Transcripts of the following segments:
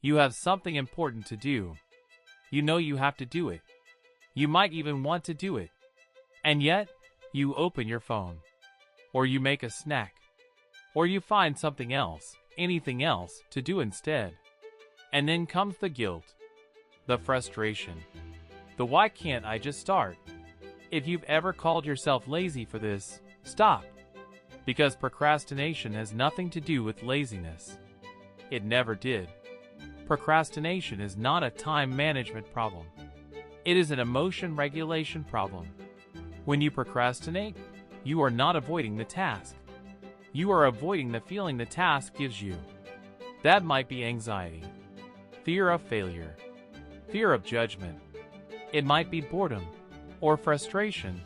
You have something important to do. You know you have to do it. You might even want to do it. And yet, you open your phone. Or you make a snack. Or you find something else, anything else, to do instead. And then comes the guilt. The frustration. The why can't I just start? If you've ever called yourself lazy for this, stop. Because procrastination has nothing to do with laziness. It never did. Procrastination is not a time management problem. It is an emotion regulation problem. When you procrastinate, you are not avoiding the task. You are avoiding the feeling the task gives you. That might be anxiety, fear of failure, fear of judgment. It might be boredom, or frustration,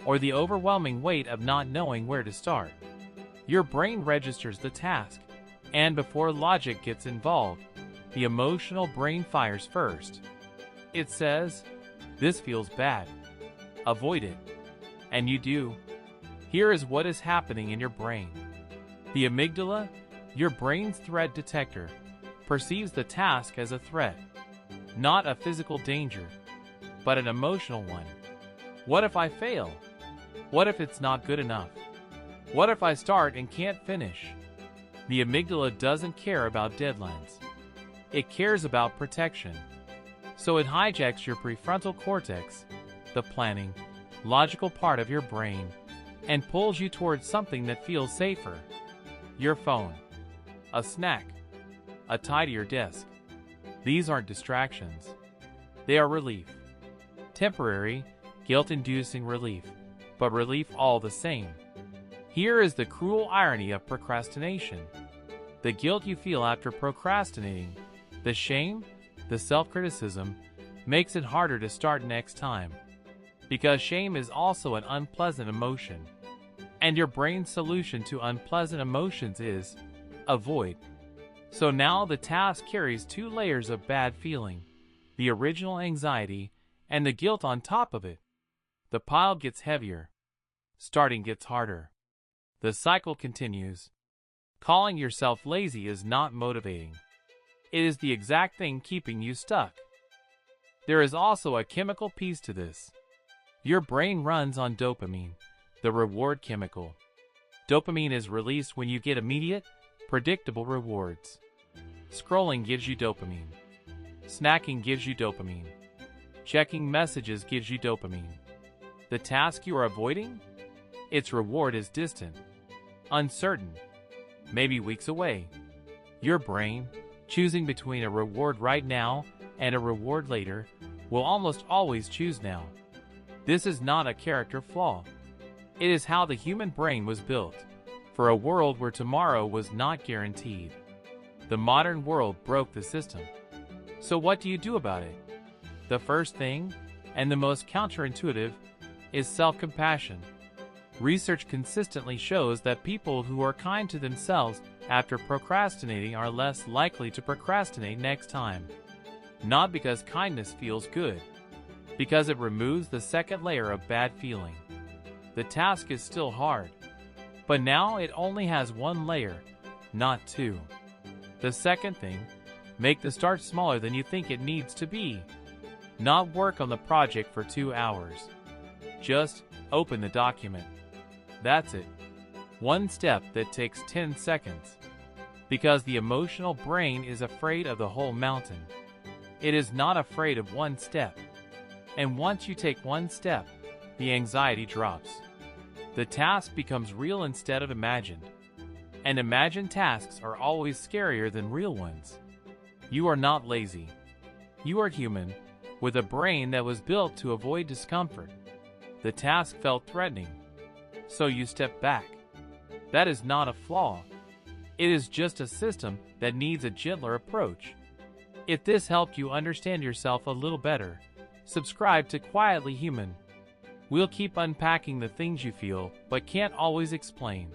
or the overwhelming weight of not knowing where to start. Your brain registers the task, and before logic gets involved, the emotional brain fires first. It says, "This feels bad. Avoid it." And you do. Here is what is happening in your brain. The amygdala, your brain's threat detector, perceives the task as a threat, not a physical danger, but an emotional one. What if I fail? What if it's not good enough? What if I start and can't finish? The amygdala doesn't care about deadlines. It cares about protection. So it hijacks your prefrontal cortex, the planning, logical part of your brain, and pulls you towards something that feels safer. Your phone, a snack, a tidier desk. These aren't distractions. They are relief. Temporary, guilt-inducing relief, but relief all the same. Here is the cruel irony of procrastination. The guilt you feel after procrastinating, the shame, the self-criticism, makes it harder to start next time. Because shame is also an unpleasant emotion. And your brain's solution to unpleasant emotions is avoid. So now the task carries two layers of bad feeling, the original anxiety and the guilt on top of it. The pile gets heavier. Starting gets harder. The cycle continues. Calling yourself lazy is not motivating. It is the exact thing keeping you stuck. There is also a chemical piece to this. Your brain runs on dopamine, the reward chemical. Dopamine is released when you get immediate, predictable rewards. Scrolling gives you dopamine. Snacking gives you dopamine. Checking messages gives you dopamine. The task you are avoiding? Its reward is distant, uncertain, maybe weeks away. Your brain, choosing between a reward right now and a reward later, will almost always choose now. This is not a character flaw. It is how the human brain was built, for a world where tomorrow was not guaranteed. The modern world broke the system. So what do you do about it? The first thing, and the most counterintuitive, is self-compassion. Research consistently shows that people who are kind to themselves after procrastinating are less likely to procrastinate next time. Not because kindness feels good, because it removes the second layer of bad feeling. The task is still hard, but now it only has one layer, not two. The second thing, make the start smaller than you think it needs to be. Not work on the project for 2 hours. Just open the document. That's it. One step that takes 10 seconds. Because the emotional brain is afraid of the whole mountain. It is not afraid of one step. And once you take one step, the anxiety drops. The task becomes real instead of imagined. And imagined tasks are always scarier than real ones. You are not lazy. You are human, with a brain that was built to avoid discomfort. The task felt threatening, so you step back. That is not a flaw. It is just a system that needs a gentler approach. If this helped you understand yourself a little better, subscribe to Quietly Human. We'll keep unpacking the things you feel but can't always explain.